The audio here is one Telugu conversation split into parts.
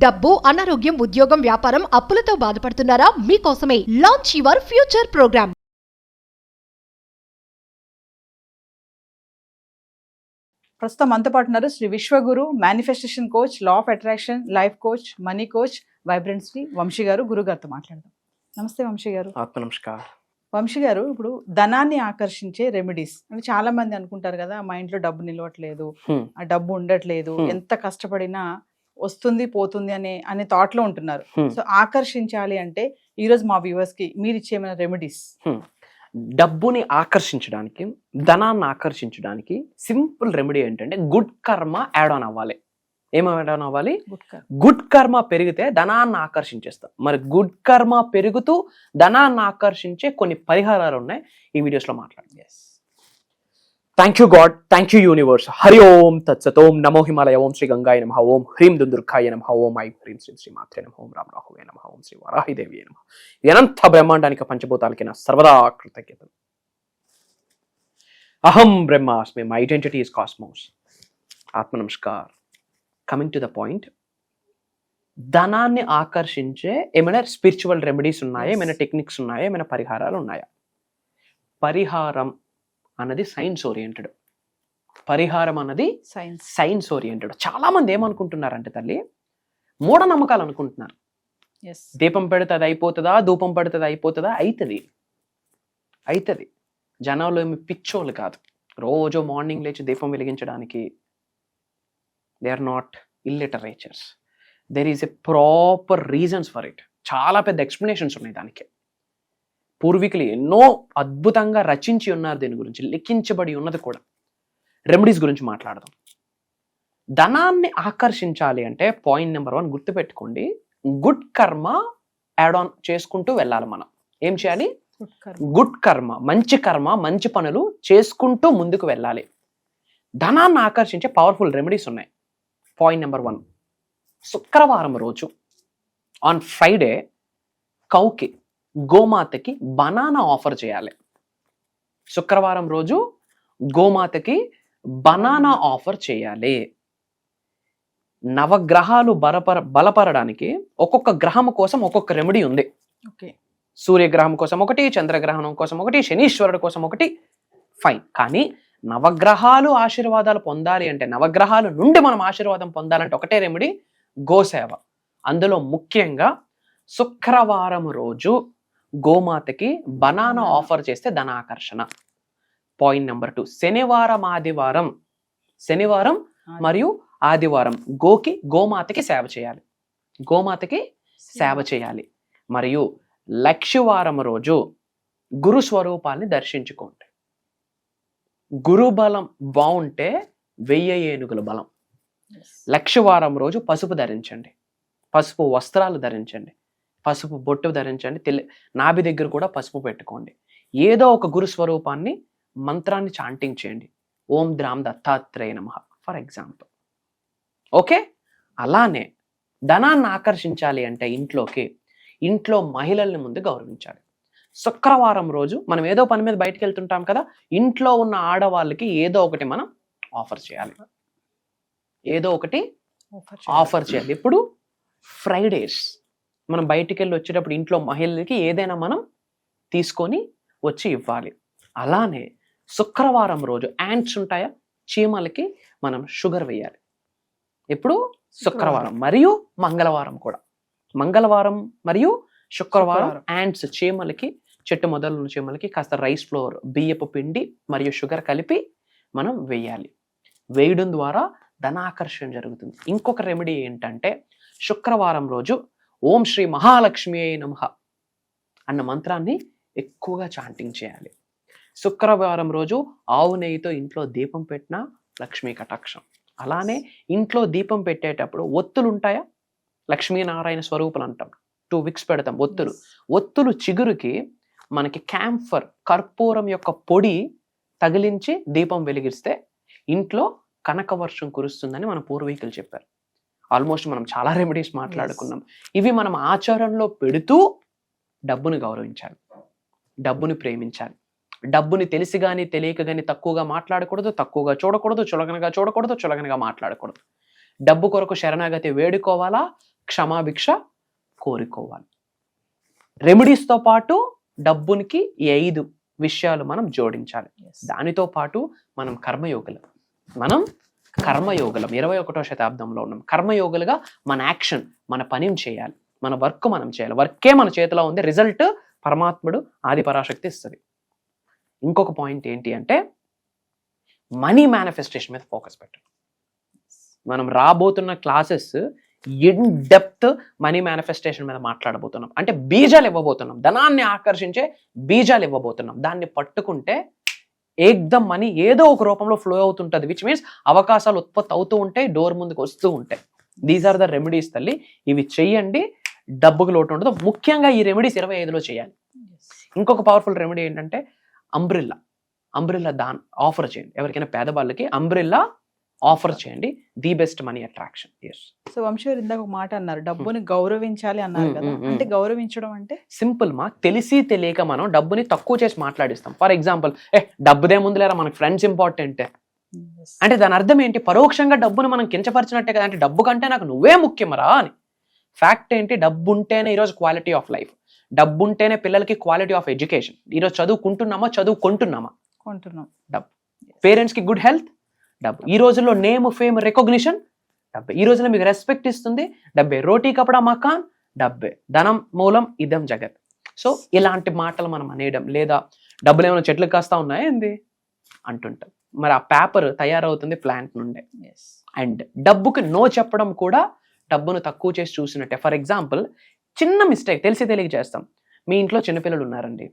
డబ్బు, అనారోగ్యం, ఉద్యోగం, వ్యాపారం, అప్పులతో బాధపడుతున్నారా? మీకోసమే లాంచ్ యువర్ ఫ్యూచర్ ప్రోగ్రామ్. ప్రస్తుతం మనతో పాటు ఉన్నారు Sri Vishwaguru, manifestation coach, law of attraction, life coach, money coach, vibrant Sri Vamshi garu. గురుగారితో మాట్లాడదాం. నమస్తే వంశీ గారు. ఆత్మ నమస్కారం. వంశీ గారు, ఇప్పుడు ధనాన్ని ఆకర్షించే రెమెడీస్ అంటే చాలా మంది అనుకుంటారు కదా, మా ఇంట్లో డబ్బు నిలవట్లేదు, ఆ డబ్బు ఉండట్లేదు, ఎంత కష్టపడినా వస్తుంది పోతుంది అనే థాట్ లో ఉంటున్నారు. సో ఆకర్షించాలి అంటే ఈ రోజు మా వ్యూవర్స్ కి మీరు ఇచ్చే ఏమైనా రెమెడీస్? డబ్బుని ఆకర్షించడానికి, ధనాన్ని ఆకర్షించడానికి సింపుల్ రెమెడీ ఏంటంటే గుడ్ కర్మ యాడ్ ఆన్ అవ్వాలి. ఏమో యాడ్ ఆన్ అవ్వాలి? గుడ్ కర్మ పెరిగితే ధనాన్ని ఆకర్షించేస్తాం. మరి గుడ్ కర్మ పెరుగుతూ ధనాన్ని ఆకర్షించే కొన్ని పరిహారాలు ఉన్నాయి, ఈ వీడియోస్ లో మాట్లాడండి. Thank you God, thank you universe. Hari Om తత్సత్. ఓం నమో హిమాలయ, ఓం శ్రీ గంగాయ నమః, ఓం హ్రీం దుందుర్గాయ నమః, ఓం ఐం హ్రీం శ్రీ శ్రీ మాత్రే నమః, ఓం రామ్ రాహువే నమః, ఓం శ్రీ వరాహిదేవి నమః. అనంత బ్రహ్మాండానికి పంచభూతాలకి నా సర్వదా కృతజ్ఞతలు. అహం బ్రహ్మాస్మి, మై ఐడెంటిటీ ఇస్ కాస్మోస్. ఆత్మ నమస్కార్. కమింగ్ టు ద పాయింట్, ధనాన్ని ఆకర్షించే ఏమైనా స్పిరిచువల్ రెమెడీస్ ఉన్నాయా, ఏమైనా టెక్నిక్స్ ఉన్నాయా, ఏమైనా పరిహారాలు ఉన్నాయా? పరిహారం అన్నది సైన్స్ ఓరియంటెడ్. పరిహారం అన్నది సైన్స్ ఓరియంటెడ్. చాలా మంది ఏమనుకుంటున్నారంటే తల్లి, మూఢనమ్మకాలు అనుకుంటున్నారు. దీపం పెడితే అది అయిపోతుందా, ధూపం పెడితే అది అయిపోతుందా? అవుతుంది. జనాలు ఏమి పిచ్చోళ్ళు కాదు. రోజు మార్నింగ్ లేచి దీపం వెలిగించడానికి they are not illiterates. There is a proper reasons for it. చాలా పెద్ద ఎక్స్ప్లెనేషన్స్ ఉన్నాయి దానికి. పూర్వీకులు ఎన్నో అద్భుతంగా రచించి ఉన్నారు దీని గురించి, లిఖించబడి ఉన్నది కూడా. రెమెడీస్ గురించి మాట్లాడదాం. ధనాన్ని ఆకర్షించాలి అంటే పాయింట్ నెంబర్ 1 గుర్తుపెట్టుకోండి, గుడ్ కర్మ యాడ్ ఆన్ చేసుకుంటూ వెళ్ళాలి. మనం ఏం చేయాలి? గుడ్ కర్మ, మంచి పనులు చేసుకుంటూ ముందుకు వెళ్ళాలి. ధనాన్ని ఆకర్షించే పవర్ఫుల్ రెమెడీస్ ఉన్నాయి. పాయింట్ నెంబర్ 1, శుక్రవారం రోజు ఆన్ ఫ్రైడే కౌకి, గోమాతకి బనానా ఆఫర్ చేయాలి. శుక్రవారం రోజు గోమాతకి బనానా ఆఫర్ చేయాలి. నవగ్రహాలు బలపరడానికి ఒక్కొక్క గ్రహం కోసం ఒక్కొక్క రెమెడీ ఉంది. సూర్యగ్రహం కోసం ఒకటి, చంద్రగ్రహణం కోసం ఒకటి, శనీశ్వరుడు కోసం ఒకటి. ఫైన్. కానీ నవగ్రహాలు ఆశీర్వాదాలు పొందాలి అంటే, నవగ్రహాల నుండి మనం ఆశీర్వాదం పొందాలంటే ఒకటే రెమెడీ, గోసేవ. అందులో ముఖ్యంగా శుక్రవారం రోజు గోమాతకి బనానా ఆఫర్ చేస్తే ధనాకర్షణ. పాయింట్ నెంబర్ 2, శనివారం మరియు ఆదివారం గోమాతకి సేవ చేయాలి. మరియు లక్షవారం రోజు గురు స్వరూపాన్ని దర్శించుకోండి. గురు బలం బాగుంటే 1000 ఏనుగుల బలం. లక్షవారం రోజు పసుపు ధరించండి, పసుపు వస్త్రాలు ధరించండి, పసుపు బొట్టు ధరించండి, నాభి దగ్గర కూడా పసుపు పెట్టుకోండి. ఏదో ఒక గురు స్వరూపాన్ని, మంత్రాన్ని చాంటింగ్ చేయండి. ఓం ద్రామ్ దత్తాత్రేయ నమః ఫర్ ఎగ్జాంపుల్. ఓకే. అలానే ధనాన్ని ఆకర్షించాలి అంటే ఇంట్లో మహిళల్ని ముందు గౌరవించాలి. శుక్రవారం రోజు మనం ఏదో పని మీద బయటకు వెళ్తుంటాం కదా, ఇంట్లో ఉన్న ఆడవాళ్ళకి ఏదో ఒకటి మనం ఆఫర్ చేయాలి. ఇప్పుడు ఫ్రైడేస్ మనం బయటికి వెళ్ళి వచ్చేటప్పుడు ఇంట్లో మహిళలకి ఏదైనా మనం తీసుకొని వచ్చి ఇవ్వాలి. అలానే శుక్రవారం రోజు యాంట్స్ ఉంటాయా, చీమలకి మనం షుగర్ వేయాలి. ఇప్పుడు శుక్రవారం మరియు మంగళవారం కూడా. మంగళవారం మరియు శుక్రవారం యాంట్స్, చీమలకి, చెట్టు మొదలు ఉన్న చీమలకి కాస్త రైస్ ఫ్లోర్, బియ్యపు పిండి మరియు షుగర్ కలిపి మనం వేయాలి. వేయడం ద్వారా ధనాకర్షణ జరుగుతుంది. ఇంకొక రెమెడీ ఏంటంటే, శుక్రవారం రోజు ఓం శ్రీ మహాలక్ష్మి నమః అన్న మంత్రాన్ని ఎక్కువగా చాంటింగ్ చేయాలి. శుక్రవారం రోజు ఆవు నెయ్యితో ఇంట్లో దీపం పెట్టినా లక్ష్మీ కటాక్షం. అలానే ఇంట్లో దీపం పెట్టేటప్పుడు ఒత్తులు ఉంటాయా, లక్ష్మీనారాయణ స్వరూపులు అంటాం, 2 విక్స్ పెడతాం. ఒత్తులు చిగురుకి మనకి క్యాంఫర్, కర్పూరం యొక్క పొడి తగిలించి దీపం వెలిగిస్తే ఇంట్లో కనకవర్షం కురుస్తుందని మన పూర్వీకులు చెప్పారు. ఆల్మోస్ట్ మనం చాలా రెమెడీస్ మాట్లాడుకున్నాం. ఇవి మనం ఆచరణలో పెడుతూ డబ్బుని గౌరవించాలి, డబ్బుని ప్రేమించాలి. డబ్బుని తెలిసి కానీ తెలియక కానీ తక్కువగా మాట్లాడకూడదు, తక్కువగా చూడకూడదు, చులకనగా చూడకూడదు, చులకనగా మాట్లాడకూడదు. డబ్బు కొరకు శరణాగతి వేడుకోవాలా, క్షమాభిక్ష కోరుకోవాలి. రెమెడీస్తో పాటు డబ్బునికి ఈ 5 విషయాలు మనం జోడించాలి. దానితో పాటు మనం కర్మయోగులం. 21వ శతాబ్దంలో ఉన్నాం. కర్మయోగులుగా మన యాక్షన్, మన పని చేయాలి, మన వర్క్ మనం చేయాలి. వర్కే మన చేతిలో ఉంది, రిజల్ట్ పరమాత్ముడు ఆది పరాశక్తి ఇస్తుంది. ఇంకొక పాయింట్ ఏంటి అంటే మనీ మేనిఫెస్టేషన్ మీద ఫోకస్ పెట్టండి. మనం రాబోతున్న classes in depth money manifestation మీద మాట్లాడబోతున్నాం. అంటే బీజాలు ఇవ్వబోతున్నాం, ధనాన్ని ఆకర్షించే బీజాలు ఇవ్వబోతున్నాం. దాన్ని పట్టుకుంటే ఏకదం మనీ ఏదో ఒక రూపంలో ఫ్లో అవుతుంటుంది, విచ్ మీన్స్ అవకాశాలు ఉత్పత్తి అవుతూ ఉంటాయి, డోర్ ముందుకు వస్తూ ఉంటాయి. దీస్ ఆర్ ద రెమెడీస్ తల్లి, ఇవి చెయ్యండి, డబ్బుకు లోటు ఉండదు. ముఖ్యంగా ఈ రెమెడీస్ 25లో చేయాలి. ఇంకొక పవర్ఫుల్ రెమెడీ ఏంటంటే అంబ్రిల్లా దాన్ ఆఫర్ చేయండి. ఎవరికైనా పేదవాళ్ళకి అంబ్రిల్లా ఆఫర్ చేయండి, the best money attraction. So Vamshi garu ఇందాక ఒక మాట అన్నారు, డబ్బుని గౌరవించాలి అన్నారు కదా. అంటే గౌరవించడం అంటే సింపుల్ మా, తెలిసి తెలియక మనం డబ్బుని తక్కువ చేసి మాట్లాడిస్తాం. ఫర్ ఎగ్జాంపుల్, డబ్బుదే ముందు లేరా, మనకి ఫ్రెండ్స్ ఇంపార్టెంట్ అంటే దాని అర్థం ఏంటి? పరోక్షంగా డబ్బుని మనం కించపరిచినట్టే కదా. అంటే డబ్బు కంటే నాకు నువ్వే ముఖ్యమరా అని. ఫ్యాక్ట్ ఏంటి? డబ్బు ఉంటేనే ఈరోజు క్వాలిటీ ఆఫ్ లైఫ్, డబ్బు ఉంటేనే పిల్లలకి క్వాలిటీ ఆఫ్ ఎడ్యుకేషన్. ఈరోజు చదువుకుంటున్నామా, చదువుకుంటున్నామా? డబ్బు. పేరెంట్స్ కి గుడ్ హెల్త్, డబ్బు. ఈ రోజుల్లో నేమ్, ఫేమ్, రికగ్నిషన్, డబ్బే. ఈ రోజుల్లో మీకు రెస్పెక్ట్ ఇస్తుంది డబ్బే. రోటీ కపడా మకాన్, డబ్బే. ధనం మూలం ఇదం జగత్. సో ఇలాంటి మాటలు మనం అనేయడం, లేదా డబ్బులు ఏమైనా చెట్లు కాస్తా ఉన్నాయా ఏంది అంటుంటాం. మరి ఆ పేపర్ తయారవుతుంది ప్లాంట్ నుండే. అండ్ డబ్బుకి నో చెప్పడం కూడా డబ్బును తక్కువ చేసి చూసినట్టే. ఫర్ ఎగ్జాంపుల్, చిన్న మిస్టేక్ తెలిసి తెలియక చేస్తాం. మీ ఇంట్లో చిన్నపిల్లలు ఉన్నారండి,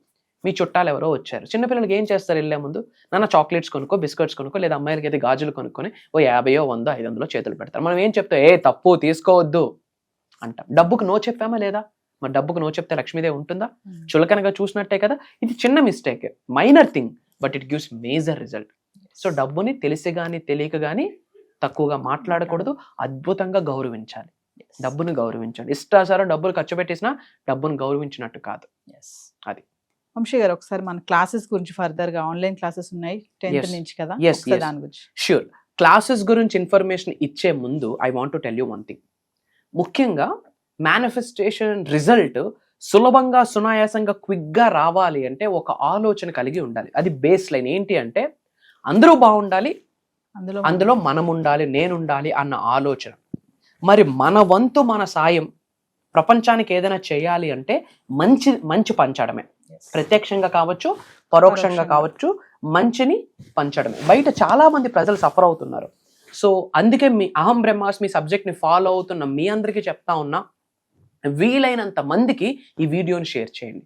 మీ చుట్టాలు ఎవరో వచ్చారు. చిన్నపిల్లలకి ఏం చేస్తారు? వెళ్ళే ముందు నాన్న చాక్లెట్స్ కొనుక్కో, బిస్కెట్స్ కొనుక్కో, లేదా అమ్మాయిలకి అయితే గాజులు కొనుక్కొని ఓ 50, 100, 500 చేతులు పెడతారు. మనం ఏం చెప్తాం? తప్పు తీసుకోవద్దు అంటాం. డబ్బుకు నో చెప్పామా లేదా? మరి డబ్బుకు నో చెప్తే లక్ష్మీదేవి ఉంటుందా? చులకనగా చూసినట్టే కదా. ఇది చిన్న mistake, minor thing, but it gives major result. So డబ్బుని తెలిసి కానీ తెలియక కానీ తక్కువగా మాట్లాడకూడదు, అద్భుతంగా గౌరవించాలి. డబ్బును గౌరవించండి. ఇష్టాసారం డబ్బులు ఖర్చు పెట్టేసినా డబ్బును గౌరవించినట్టు కాదు. అది వంశీ గారు, ఒకసారి మన క్లాసెస్ గురించి ఫర్దర్ గా, ఆన్లైన్ క్లాసెస్ ఉన్నాయి 10th నుంచి కదా, దాని గురించి. ష్యూర్. క్లాసెస్ గురించి ఇన్ఫర్మేషన్ ఇచ్చే ముందు I want to tell you one thing. ముఖ్యంగా మేనిఫెస్టేషన్ రిజల్ట్ సులభంగా, సునాయాసంగా, క్విక్గా రావాలి అంటే ఒక ఆలోచన కలిగి ఉండాలి. అది బేస్ లైన్. ఏంటి అంటే అందరూ బాగుండాలి, అందులో మనం ఉండాలి, నేను ఉండాలి అన్న ఆలోచన. మరి మన వంతు, మన సాయం ప్రపంచానికి ఏదైనా చేయాలి అంటే మంచి పంచడమే. ప్రత్యక్షంగా కావచ్చు, పరోక్షంగా కావచ్చు, మంచిని పంచడమే. బయట చాలా మంది ప్రజలు సఫర్ అవుతున్నారు. సో అందుకే మీ అహం బ్రహ్మాస్మి సబ్జెక్ట్ని ఫాలో అవుతున్న మీ అందరికీ చెప్తా ఉన్నా, వీలైనంత మందికి ఈ వీడియోని షేర్ చేయండి.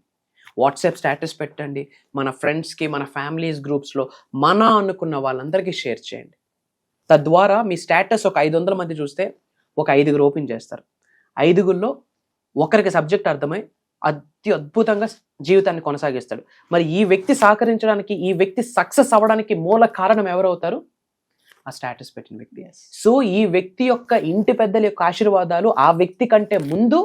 వాట్సాప్ స్టేటస్ పెట్టండి, మన ఫ్రెండ్స్కి, మన ఫ్యామిలీస్ గ్రూప్స్లో మన అనుకున్న వాళ్ళందరికీ షేర్ చేయండి. తద్వారా మీ స్టేటస్ ఒక 500 మంది చూస్తే ఒక 5గురు ఓపెన్ చేస్తారు. 5గురిలో ఒకరికి సబ్జెక్ట్ అర్థమై అద్భుతంగా జీవితాన్ని కొనసాగిస్తాడు. మరి ఈ వ్యక్తి సహకరించడానికి, ఈ వ్యక్తి సక్సెస్ అవ్వడానికి మూల కారణం ఎవరవుతారు? ఆ స్టేటస్ పెట్టిన వ్యక్తి. సో ఈ వ్యక్తి యొక్క ఇంటి పెద్దల యొక్క ఆశీర్వాదాలు ఆ వ్యక్తి కంటే ముందు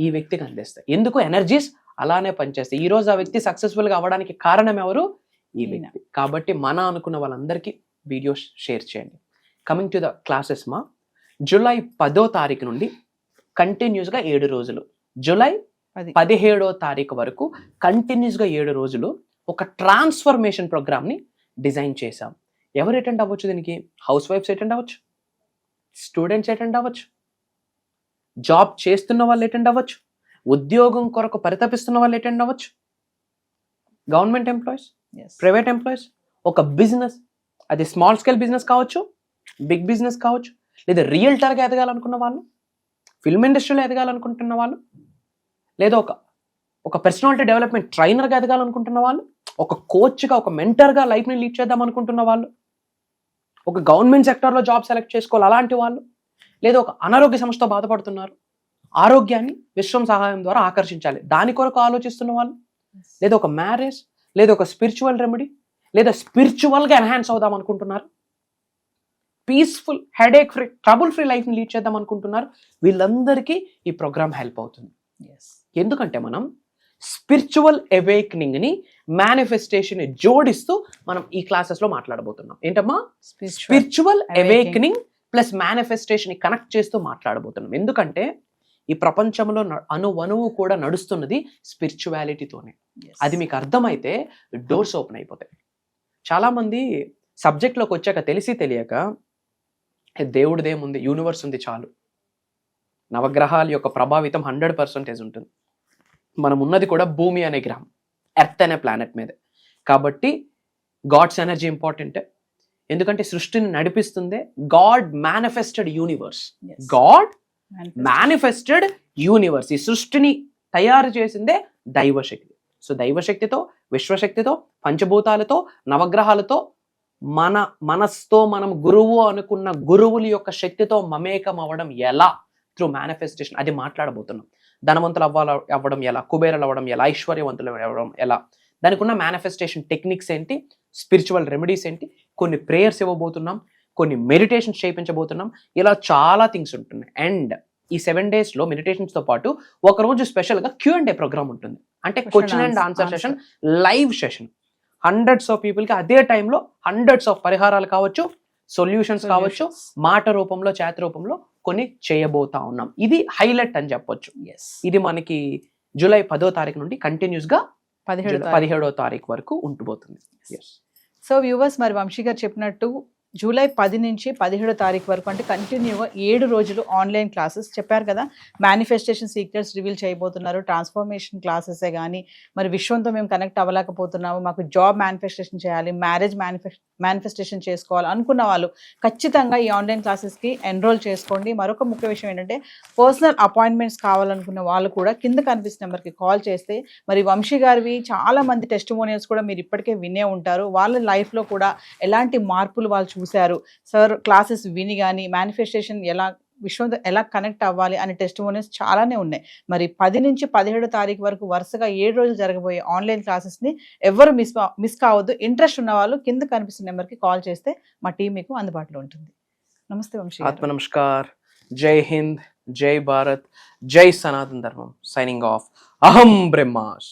ఈ వ్యక్తికి అందిస్తాయి. ఎందుకు? ఎనర్జీస్ అలానే పనిచేస్తాయి. ఈ రోజు ఆ వ్యక్తి సక్సెస్ఫుల్ గా అవ్వడానికి కారణం ఎవరు? ఈ వ్యక్తి. కాబట్టి మన అనుకున్న వాళ్ళందరికీ వీడియో షేర్ చేయండి. కమింగ్ టు ద క్లాసెస్ మా, జూలై 10వ తారీఖు నుండి కంటిన్యూస్గా 7 రోజులు, జూలై 17వ తారీఖు వరకు కంటిన్యూస్గా 7 రోజులు ఒక ట్రాన్స్ఫర్మేషన్ ప్రోగ్రామ్ని డిజైన్ చేశాం. ఎవరు అటెండ్ అవ్వచ్చు దీనికి? హౌస్ వైఫ్స్ అటెండ్ అవ్వచ్చు, స్టూడెంట్స్ అటెండ్ అవ్వచ్చు, జాబ్ చేస్తున్న వాళ్ళు అటెండ్ అవ్వచ్చు, ఉద్యోగం కొరకు పరితపిస్తున్న వాళ్ళు అటెండ్ అవ్వచ్చు, గవర్నమెంట్ ఎంప్లాయీస్, ప్రైవేట్ ఎంప్లాయీస్, ఒక బిజినెస్, అది స్మాల్ స్కేల్ బిజినెస్ కావచ్చు, బిగ్ బిజినెస్ కావచ్చు, లేదా రియల్టర్గా ఎదగాలనుకున్న వాళ్ళు, ఫిల్మ్ ఇండస్ట్రీలో ఎదగాలనుకుంటున్న వాళ్ళు, లేదా ఒక పర్సనాలిటీ డెవలప్మెంట్ ట్రైనర్గా ఎదగాలనుకుంటున్న వాళ్ళు, ఒక కోచ్గా, ఒక మెంటర్గా లైఫ్ని లీడ్ చేద్దాం అనుకుంటున్న వాళ్ళు, ఒక గవర్నమెంట్ సెక్టర్లో జాబ్ సెలెక్ట్ చేసుకోవాలి అలాంటి వాళ్ళు, లేదా ఒక అనారోగ్య సమస్యతో బాధపడుతున్నారు, ఆరోగ్యాన్ని విశ్వం సహాయం ద్వారా ఆకర్షించాలి దాని కొరకు ఆలోచిస్తున్న వాళ్ళు, లేదా ఒక మ్యారేజ్, లేదా ఒక స్పిరిచువల్ రెమెడీ, లేదా స్పిరిచువల్గా ఎన్హాన్స్ అవుదాం అనుకుంటున్నారు, peaceful, headache free, trouble free లైఫ్ని లీడ్ చేద్దాం అనుకుంటున్నారు, వీళ్ళందరికీ ఈ ప్రోగ్రామ్ హెల్ప్ అవుతుంది. ఎందుకంటే మనం స్పిరిచువల్ అవేకనింగ్ని, మేనిఫెస్టేషన్ని జోడిస్తూ మనం ఈ క్లాసెస్లో మాట్లాడబోతున్నాం. ఏంటమ్మా? Spiritual awakening plus manifestation connect చేస్తూ మాట్లాడబోతున్నాం. ఎందుకంటే ఈ ప్రపంచంలో అణువణువు కూడా నడుస్తున్నది స్పిరిచువాలిటీతోనే. Yes. అది మీకు అర్థమైతే డోర్స్ ఓపెన్ అయిపోతాయి. చాలామంది సబ్జెక్ట్లోకి వచ్చాక తెలిసి తెలియక దేవుడిదేముంది, యూనివర్స్ ఉంది చాలు, నవగ్రహాల యొక్క ప్రభావితం 100% ఉంటుంది. మనం ఉన్నది కూడా భూమి అనే గ్రహం, ఎర్త్ అనే ప్లానెట్ మీద. కాబట్టి గాడ్స్ ఎనర్జీ ఇంపార్టెంట్. ఎందుకంటే సృష్టిని నడిపిస్తుందే God manifested universe. Yes. God Manifest. Manifested universe. ఈ సృష్టిని తయారు చేసిందే దైవశక్తి. సో దైవశక్తితో, విశ్వశక్తితో, పంచభూతాలతో, నవగ్రహాలతో, మన మనస్తో మనం గురువు అనుకున్న గురువుల యొక్క శక్తితో మమేకం అవ్వడం ఎలా, త్రూ మేనిఫెస్టేషన్, అది మాట్లాడబోతున్నాం. ధనవంతులు అవ్వడం ఎలా, కుబేరులు అవ్వడం ఎలా, ఐశ్వర్యవంతులు అవ్వడం ఎలా, దానికి ఉన్న మేనిఫెస్టేషన్ టెక్నిక్స్ ఏంటి, స్పిరిచువల్ రెమెడీస్ ఏంటి, కొన్ని ప్రేయర్స్ ఇవ్వబోతున్నాం, కొన్ని మెడిటేషన్స్ చేయించబోతున్నాం. ఇలా చాలా థింగ్స్ ఉంటున్నాయి. అండ్ ఈ 7 daysలో మెడిటేషన్స్తో పాటు ఒకరోజు స్పెషల్గా Q&A ప్రోగ్రామ్ ఉంటుంది. అంటే question and answer session, live session. Hundreds of పీపుల్కి అదే టైంలో హండ్రెడ్స్ ఆఫ్ పరిహారాలు కావచ్చు, సొల్యూషన్స్ కావచ్చు, మాట రూపంలో, చేత రూపంలో కొన్ని చేయబోతా ఉన్నాం. ఇది హైలైట్ అని చెప్పొచ్చు. Yes. ఇది మనకి జూలై 10వ తారీఖు నుండి కంటిన్యూస్గా 17వ 17వ తారీఖు వరకు ఉండిపోతుంది. Yes. సో వ్యూవర్స్, మరి వంశీ గారు చెప్పినట్టు జూలై 10 నుంచి 17వ తారీఖు వరకు, అంటే కంటిన్యూగా 7 రోజులు ఆన్లైన్ క్లాసెస్ చెప్పారు కదా. మేనిఫెస్టేషన్ సీక్రెట్స్ రివీల్ చేయబోతున్నారు, ట్రాన్స్ఫర్మేషన్ క్లాసెసే కానీ, మరి విశ్వంతో మేము కనెక్ట్ అవ్వలేకపోతున్నాము, మాకు జాబ్ మేనిఫెస్టేషన్ చేయాలి, మ్యారేజ్ మేనిఫెస్టేషన్ చేసుకోవాలి అనుకున్న వాళ్ళు ఖచ్చితంగా ఈ ఆన్లైన్ క్లాసెస్కి ఎన్రోల్ చేసుకోండి. మరొక ముఖ్య విషయం ఏంటంటే, పర్సనల్ అపాయింట్మెంట్స్ కావాలనుకున్న వాళ్ళు కూడా కింద కనిపిస్తున్న నెంబర్కి కాల్ చేస్తే, మరి వంశీ గారివి చాలా మంది టెస్టిమోనియల్స్ కూడా మీరు ఇప్పటికే వినే ఉంటారు. వాళ్ళ లైఫ్లో కూడా ఎలాంటి మార్పులు వాళ్ళు చూశారు, సార్ క్లాసెస్ విని కానీ మేనిఫెస్టేషన్ ఎలా, విశ్వంతో ఎలా కనెక్ట్ అవ్వాలి అనే టెస్టిమోనియల్స్ చాలానే ఉన్నాయి. మరి 10 నుంచి 17వ తారీఖు వరకు వరుసగా 7 రోజులు జరగబోయే ఆన్లైన్ క్లాసెస్ని ఎవరు మిస్ కావద్దు. ఇంట్రెస్ట్ ఉన్న వాళ్ళు కింద కనిపిస్తున్న నెంబర్కి కాల్ చేస్తే మా టీం మీకు అందుబాటులో ఉంటుంది. నమస్తే వంశీ గారు. ఆత్మ నమస్కార్. జై హింద్, జై భారత్, జై సనాతన ధర్మం. Signing off. అహం బ్రహ్మాస్.